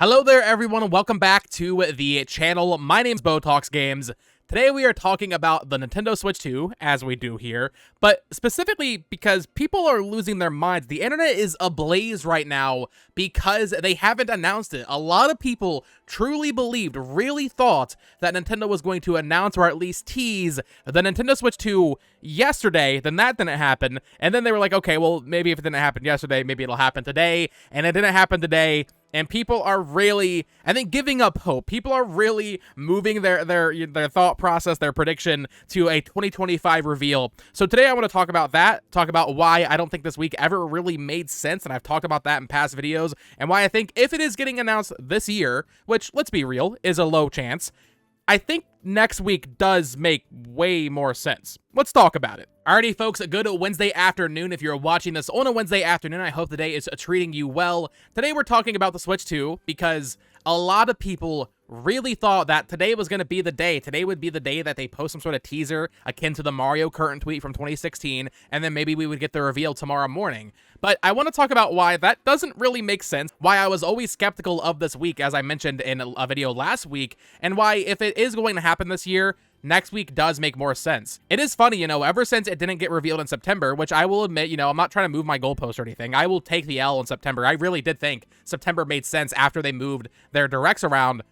Hello there, everyone, and welcome back to the channel. My name's Botox Games. Today we are talking about the Nintendo Switch 2, as we do here, but specifically because people are losing their minds. The internet is ablaze right now because they haven't announced it. A lot of people truly believed, really thought that Nintendo was going to announce or at least tease the Nintendo Switch 2 yesterday. Then that didn't happen, and then they were like, okay, well, maybe if it didn't happen yesterday, maybe it'll happen today, and it didn't happen today. And people are really, I think, giving up hope. People are really moving their thought process, their prediction to a 2025 reveal. So today I want to talk about that, talk about why I don't think this week ever really made sense, and I've talked about that in past videos, and why I think if it is getting announced this year, which, let's be real, is a low chance, I think next week does make way more sense. Let's talk about it. Alrighty, folks, good Wednesday afternoon. If you're watching this on a Wednesday afternoon, I hope the day is treating you well. Today we're talking about the Switch 2 because a lot of people really thought that today was going to be the day. Today would be the day that they post some sort of teaser akin to the Mario curtain tweet from 2016, and then maybe we would get the reveal tomorrow morning. But I want to talk about why that doesn't really make sense, why I was always skeptical of this week, as I mentioned in a video last week, and why if it is going to happen this year, next week does make more sense. It is funny, ever since it didn't get revealed in September, which I will admit, I'm not trying to move my goalpost or anything. I will take the L in September. I really did think September made sense after they moved their directs around.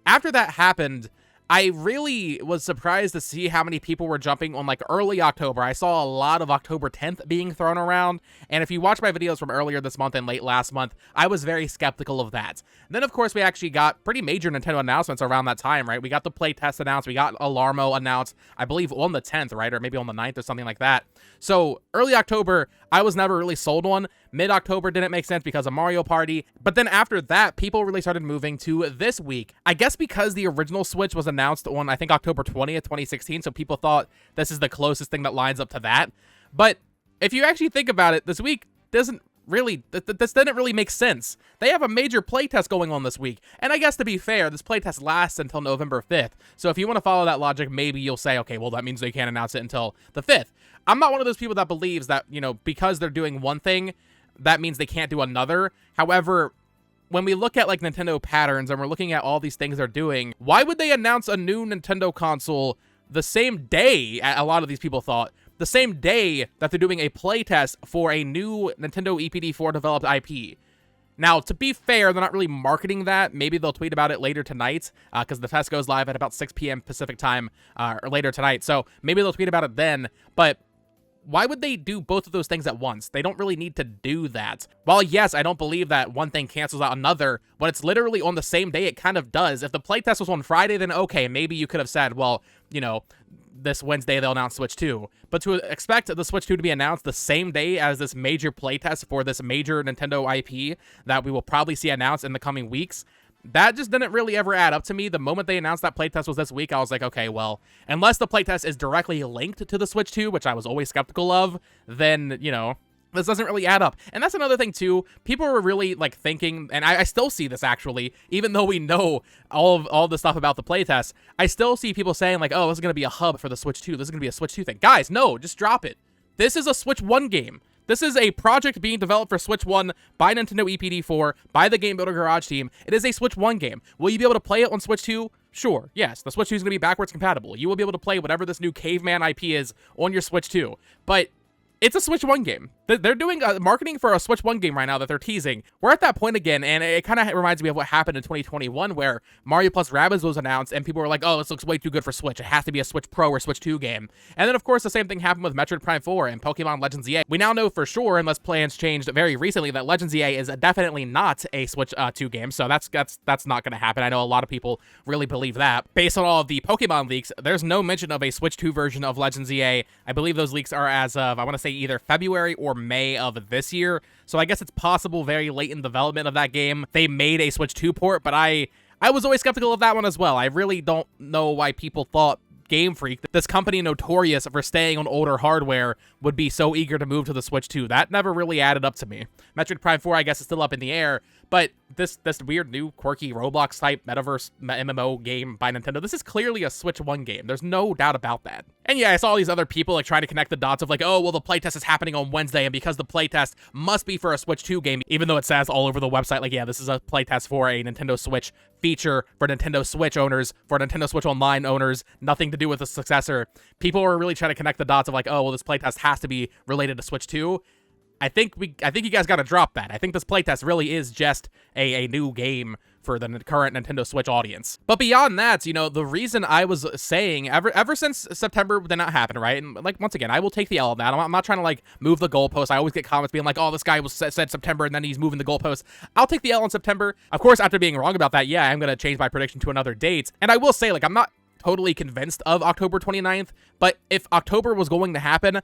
After that happened, I really was surprised to see how many people were jumping on like early October. I saw a lot of October 10th being thrown around, and if you watch my videos from earlier this month and late last month, I was very skeptical of that. Then, of course, we actually got pretty major Nintendo announcements around that time, right? We got the playtest announced, we got Alarmo announced, I believe on the 10th, right? Or maybe on the 9th or something like that. So, early October, I was never really sold on. Mid-October didn't make sense because of Mario Party, but then after that, people really started moving to this week. I guess because the original Switch was announced on, I think, October 20th, 2016, so people thought this is the closest thing that lines up to that. But if you actually think about it, this week doesn't really, this didn't really make sense. They have a major playtest going on this week, and I guess to be fair, this playtest lasts until November 5th, so if you want to follow that logic, maybe you'll say, okay, well, that means they can't announce it until the 5th. I'm not one of those people that believes that, because they're doing one thing, that means they can't do another. However, when we look at like Nintendo patterns and we're looking at all these things they're doing, why would they announce a new Nintendo console the same day, a lot of these people thought, the same day that they're doing a playtest for a new Nintendo EPD4 developed IP? Now, to be fair, they're not really marketing that. Maybe they'll tweet about it later tonight, because the test goes live at about 6 p.m. Pacific time, or later tonight, so maybe they'll tweet about it then, but why would they do both of those things at once? They don't really need to do that. While yes, I don't believe that one thing cancels out another, when it's literally on the same day, it kind of does. If the playtest was on Friday, then okay, maybe you could have said, well, this Wednesday they'll announce Switch 2. But to expect the Switch 2 to be announced the same day as this major playtest for this major Nintendo IP that we will probably see announced in the coming weeks, that just didn't really ever add up to me. The moment they announced that playtest was this week, I was like, okay, well, unless the playtest is directly linked to the Switch 2, which I was always skeptical of, then, this doesn't really add up. And that's another thing, too. People were really, thinking, and I still see this, actually, even though we know all the stuff about the playtest, I still see people saying, oh, this is going to be a hub for the Switch 2. This is going to be a Switch 2 thing. Guys, no, just drop it. This is a Switch 1 game. This is a project being developed for Switch 1 by Nintendo EPD4, by the Game Builder Garage team. It is a Switch 1 game. Will you be able to play it on Switch 2? Sure, yes, the Switch 2 is going to be backwards compatible. You will be able to play whatever this new Caveman IP is on your Switch 2. But it's a Switch 1 game. They're doing marketing for a Switch 1 game right now that they're teasing. We're at that point again, and it kind of reminds me of what happened in 2021, where Mario plus Rabbids was announced, and people were like, oh, this looks way too good for Switch. It has to be a Switch Pro or Switch 2 game. And then, of course, the same thing happened with Metroid Prime 4 and Pokemon Legends EA. We now know for sure, unless plans changed very recently, that Legends EA is definitely not a Switch 2 game, so that's not going to happen. I know a lot of people really believe that. Based on all of the Pokemon leaks, there's no mention of a Switch 2 version of Legends EA. I believe those leaks are as of, I want to say, either February or May of this year, so I guess it's possible very late in development of that game they made a Switch 2 port, but I was always skeptical of that one as well. I really don't know why people thought Game Freak, this company notorious for staying on older hardware, would be so eager to move to the Switch 2. That never really added up to me. Metroid Prime 4, I guess, is still up in the air, But this weird new quirky Roblox type metaverse MMO game by Nintendo, this is clearly a Switch 1 game. There's no doubt about that. And yeah, I saw all these other people like trying to connect the dots of like, oh, well, the playtest is happening on Wednesday, and because the playtest must be for a Switch 2 game, even though it says all over the website, like, yeah, this is a playtest for a Nintendo Switch feature, for Nintendo Switch owners, for Nintendo Switch Online owners, nothing to do with the successor. People were really trying to connect the dots of like, oh, well, this playtest has to be related to Switch 2. I think you guys gotta drop that. I think this playtest really is just a new game for the current Nintendo Switch audience. But beyond that, you know, the reason I was saying ever since September did not happen, right? And like, once again, I will take the L on that. I'm not trying to like move the goalpost. I always get comments being like, oh, this guy said September and then he's moving the goalpost. I'll take the L on September. Of course, after being wrong about that, yeah, I'm gonna change my prediction to another date. And I will say, like, I'm not totally convinced of October 29th, but if October was going to happen,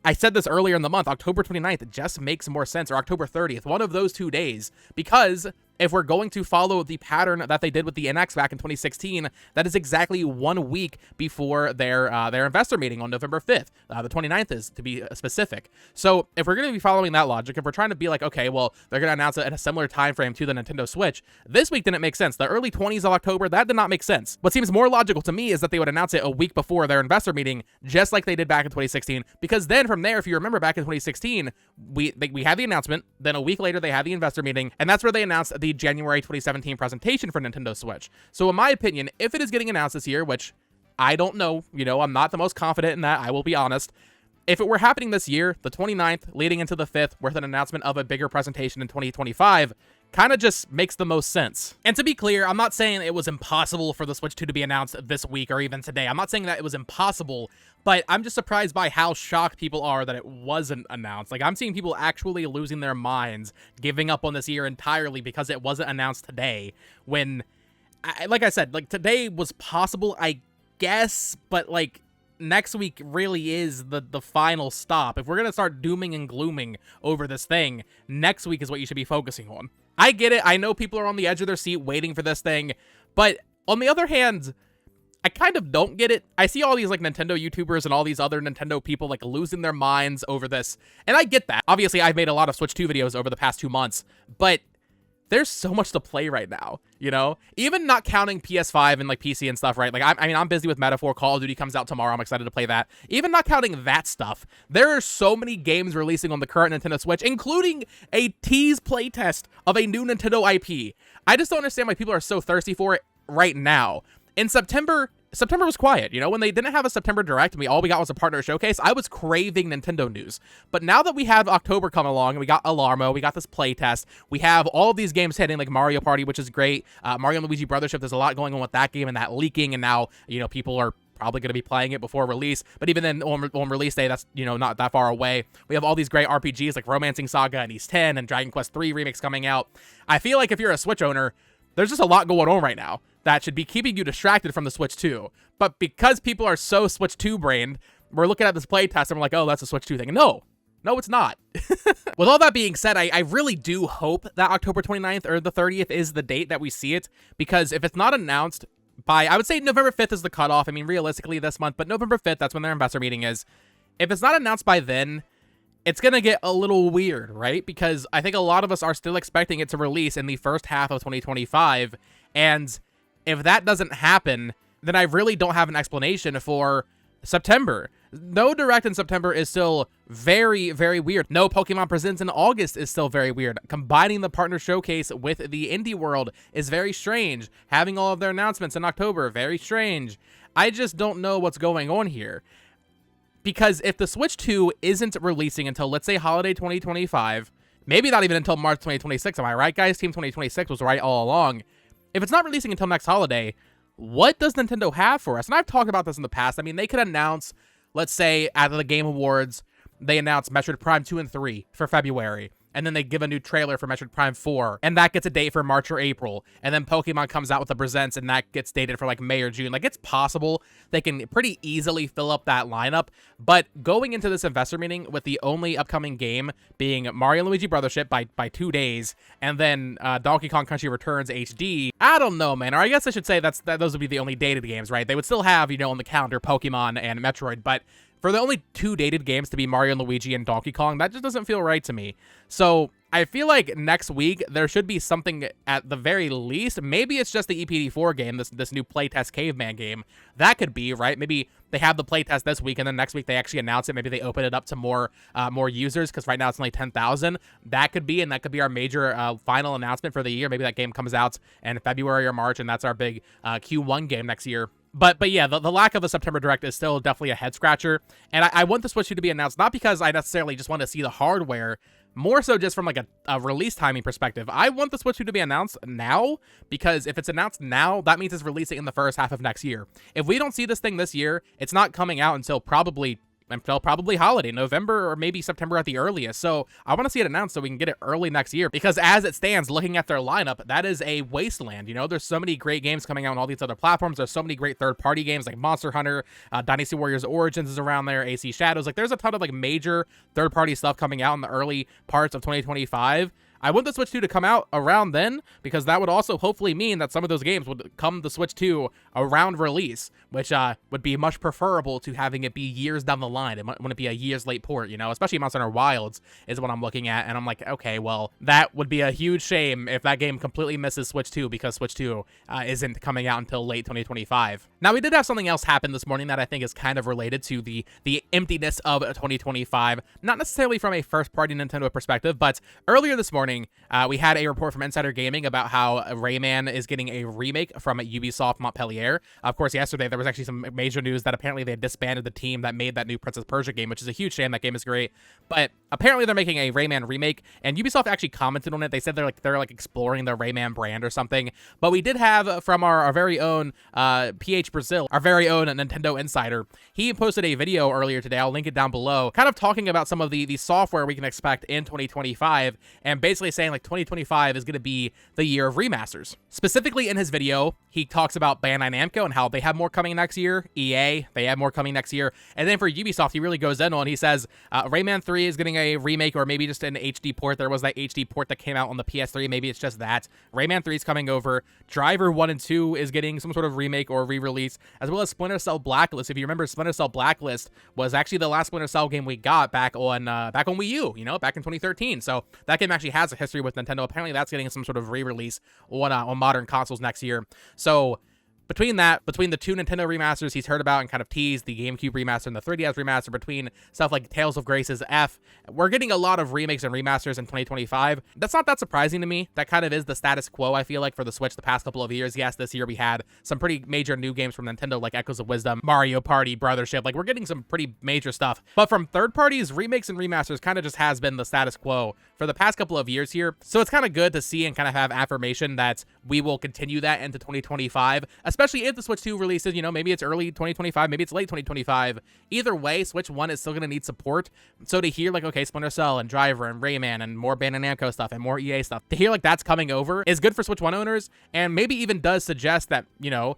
I said this earlier in the month, October 29th just makes more sense, or October 30th, one of those 2 days, because if we're going to follow the pattern that they did with the NX back in 2016, that is exactly 1 week before their investor meeting on November 5th. The 29th is, to be specific. So if we're going to be following that logic, if we're trying to be like, okay, well, they're going to announce it at a similar time frame to the Nintendo Switch, this week didn't make sense. The early 20s of October, that did not make sense. What seems more logical to me is that they would announce it a week before their investor meeting, just like they did back in 2016, because then from there, if you remember back in 2016, we had the announcement, then a week later they had the investor meeting, and that's where they announced the January 2017 presentation for Nintendo Switch. So in my opinion, if it is getting announced this year, which I don't know, you know, I'm not the most confident in that, I will be honest. If it were happening this year, the 29th leading into the 5th, with an announcement of a bigger presentation in 2025, kind of just makes the most sense. And to be clear, I'm not saying it was impossible for the Switch 2 to be announced this week or even today. I'm not saying that it was impossible, but I'm just surprised by how shocked people are that it wasn't announced. Like, I'm seeing people actually losing their minds, giving up on this year entirely because it wasn't announced today, when, like I said, like, today was possible, I guess, but, like, next week really is the final stop. If we're gonna start dooming and glooming over this thing, next week is what you should be focusing on. I get it. I know people are on the edge of their seat waiting for this thing, but on the other hand, I kind of don't get it. I see all these like Nintendo YouTubers and all these other Nintendo people like losing their minds over this, and I get that. Obviously, I've made a lot of Switch 2 videos over the past 2 months, but there's so much to play right now, you know? Even not counting PS5 and like PC and stuff, right? Like, I mean, I'm busy with Metaphor. Call of Duty comes out tomorrow. I'm excited to play that. Even not counting that stuff, there are so many games releasing on the current Nintendo Switch, including a tease playtest of a new Nintendo IP. I just don't understand why people are so thirsty for it right now. In September was quiet, you know, when they didn't have a September Direct and all we got was a partner showcase, I was craving Nintendo news. But now that we have October come along and we got Alarmo, we got this playtest, we have all of these games hitting, like Mario Party, which is great, Mario and Luigi Brothership, there's a lot going on with that game and that leaking, and now, you know, people are probably going to be playing it before release, but even then on release day, that's, you know, not that far away. We have all these great RPGs like Romancing Saga and East 10 and Dragon Quest 3 remakes coming out. I feel like if you're a Switch owner, there's just a lot going on right now that should be keeping you distracted from the Switch 2. But because people are so Switch 2 brained, we're looking at this playtest and we're like, oh, that's a Switch 2 thing. No, it's not. With all that being said, I really do hope that October 29th or the 30th is the date that we see it, because if it's not announced by, I would say November 5th is the cutoff. I mean, realistically this month, but November 5th, that's when their investor meeting is. If it's not announced by then, it's going to get a little weird, right? Because I think a lot of us are still expecting it to release in the first half of 2025. And if that doesn't happen, then I really don't have an explanation for September. No Direct in September is still very, very weird. No Pokemon Presents in August is still very weird. Combining the partner showcase with the indie world is very strange. Having all of their announcements in October, very strange. I just don't know what's going on here. Because if the Switch 2 isn't releasing until, let's say, holiday 2025, maybe not even until March 2026, am I right, guys? Team 2026 was right all along. If it's not releasing until next holiday, what does Nintendo have for us? And I've talked about this in the past. I mean, they could announce, let's say, at the Game Awards, they announce Metroid Prime 2 and 3 for February. And then they give a new trailer for Metroid Prime 4, and that gets a date for March or April. And then Pokemon comes out with the Presents, and that gets dated for like May or June. Like, it's possible they can pretty easily fill up that lineup. But going into this investor meeting with the only upcoming game being Mario and Luigi Brothership by 2 days, and then Donkey Kong Country Returns HD, I don't know, man. Or I guess I should say those would be the only dated games, right? They would still have, you know, on the calendar Pokemon and Metroid, but for the only 2 dated games to be Mario and Luigi and Donkey Kong, that just doesn't feel right to me. So I feel like next week there should be something at the very least. Maybe it's just the EPD4 game, this new playtest caveman game. That could be, right? Maybe they have the playtest this week, and then next week they actually announce it. Maybe they open it up to more users, because right now it's only 10,000. That could be, and that could be our major final announcement for the year. Maybe that game comes out in February or March, and that's our big Q1 game next year. But yeah, the lack of a September Direct is still definitely a head scratcher. And I want the Switch 2 to be announced, not because I necessarily just want to see the hardware, more so just from like a release timing perspective. I want the Switch 2 to be announced now, because if it's announced now, that means it's releasing in the first half of next year. If we don't see this thing this year, it's not coming out until probably holiday, November or maybe September at the earliest. So I want to see it announced so we can get it early next year, because as it stands, looking at their lineup, that is a wasteland. You know, there's so many great games coming out on all these other platforms. There's so many great third-party games like Monster Hunter, Dynasty Warriors Origins is around there, AC Shadows. Like, there's a ton of like major third-party stuff coming out in the early parts of 2025. I want the Switch 2 to come out around then, because that would also hopefully mean that some of those games would come to Switch 2 around release, which would be much preferable to having it be years down the line. It wouldn't be a years late port, you know, especially Monster Hunter Wilds is what I'm looking at, and I'm like, okay, well, that would be a huge shame if that game completely misses Switch 2, because Switch 2 isn't coming out until late 2025. Now, we did have something else happen this morning that I think is kind of related to the emptiness of 2025, not necessarily from a first-party Nintendo perspective, but earlier this morning, we had a report from Insider Gaming about how Rayman is getting a remake from Ubisoft Montpellier. Of course, yesterday there was actually some major news that apparently they had disbanded the team that made that new Princess Persia game, which is a huge shame. That game is great, but apparently they're making a Rayman remake, and Ubisoft actually commented on it. They said they're exploring the Rayman brand or something. But we did have from our very own PH Brazil, our very own Nintendo Insider. He posted a video earlier today. I'll link it down below, kind of talking about some of the software we can expect in 2025, and basically saying like 2025 is going to be the year of remasters. Specifically in his video, he talks about Bandai Namco and how they have more coming next year. EA, they have more coming next year. And then for Ubisoft, he really goes in on, he says Rayman 3 is getting a remake, or maybe just an HD port. There was that HD port that came out on the PS3. Maybe it's just that. Rayman 3 is coming over. Driver 1 and 2 is getting some sort of remake or re-release, as well as Splinter Cell Blacklist. If you remember, Splinter Cell Blacklist was actually the last Splinter Cell game we got back on Wii U, you know, back in 2013. So that game actually has a history with Nintendo. Apparently that's getting some sort of re-release on modern consoles next year. So between the two Nintendo remasters he's heard about and kind of teased, the GameCube remaster and the 3DS remaster, between stuff like Tales of Grace's F, we're getting a lot of remakes and remasters in 2025. That's not that surprising to me. That kind of is the status quo, I feel like, for the Switch the past couple of years. Yes, this year we had some pretty major new games from Nintendo, like Echoes of Wisdom, Mario Party, Brothership. Like, we're getting some pretty major stuff. But from third parties, remakes and remasters kind of just has been the status quo for the past couple of years here. So it's kind of good to see and kind of have affirmation that we will continue that into 2025, especially if the Switch 2 releases, you know, maybe it's early 2025, maybe it's late 2025. Either way, Switch 1 is still going to need support. So to hear like, okay, Splinter Cell and Driver and Rayman and more Bandai Namco stuff and more EA stuff, to hear like that's coming over is good for Switch 1 owners, and maybe even does suggest that, you know,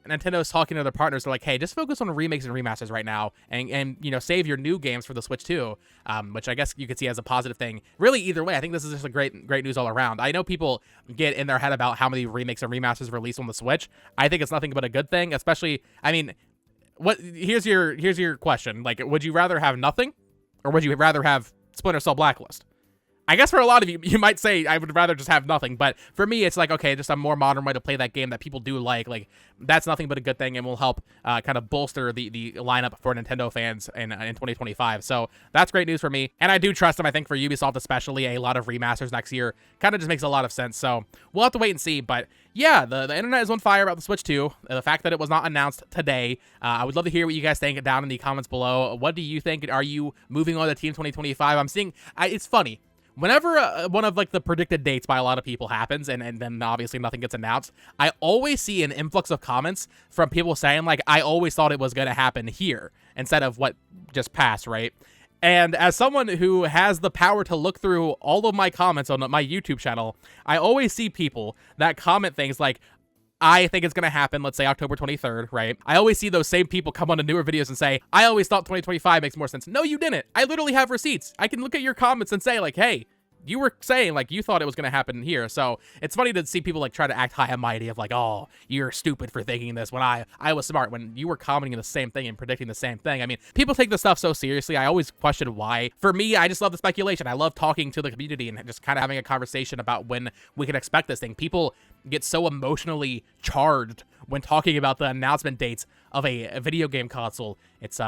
Nintendo's talking to their partners. They're like, hey, just focus on remakes and remasters right now, and you know, save your new games for the Switch 2, which I guess you could see as a positive thing. Really, either way, I think this is just a great news all around. I know people get in their head about how many remakes and remasters released on the Switch. I think it's nothing but a good thing, especially, I mean, here's your question. Like, would you rather have nothing, or would you rather have Splinter Cell Blacklist? I guess for a lot of you, you might say I would rather just have nothing, but for me, it's like, okay, just a more modern way to play that game that people do like that's nothing but a good thing, and will help kind of bolster the lineup for Nintendo fans in 2025. So that's great news for me, and I do trust them. I think for Ubisoft especially, a lot of remasters next year kind of just makes a lot of sense. So we'll have to wait and see, but yeah, the internet is on fire about the Switch 2. The fact that it was not announced today, I would love to hear what you guys think down in the comments below. What do you think? Are you moving on to Team 2025? I'm seeing, it's funny. Whenever one of like the predicted dates by a lot of people happens, and then obviously nothing gets announced, I always see an influx of comments from people saying like, I always thought it was going to happen here instead of what just passed, right? And as someone who has the power to look through all of my comments on my YouTube channel, I always see people that comment things like, I think it's going to happen, let's say October 23rd, right? I always see those same people come on to newer videos and say, I always thought 2025 makes more sense. No, you didn't. I literally have receipts. I can look at your comments and say like, hey, you were saying, like, you thought it was going to happen here. So it's funny to see people, like, try to act high and mighty of, like, oh, you're stupid for thinking this when I was smart, when you were commenting the same thing and predicting the same thing. I mean, people take this stuff so seriously. I always question why. For me, I just love the speculation. I love talking to the community and just kind of having a conversation about when we can expect this thing. People get so emotionally charged when talking about the announcement dates of a video game console. It's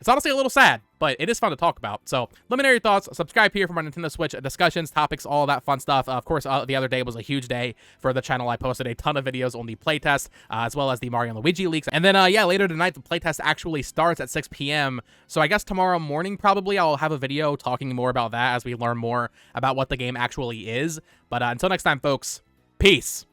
honestly a little sad, but it is fun to talk about. So let me know your thoughts. Subscribe here for my Nintendo Switch discussions, topics, all that fun stuff. Of course, the other day was a huge day for the channel. I posted a ton of videos on the playtest, as well as the Mario and Luigi leaks. And then, yeah, later tonight, the playtest actually starts at 6 p.m. So I guess tomorrow morning, probably, I'll have a video talking more about that as we learn more about what the game actually is. But until next time, folks, peace.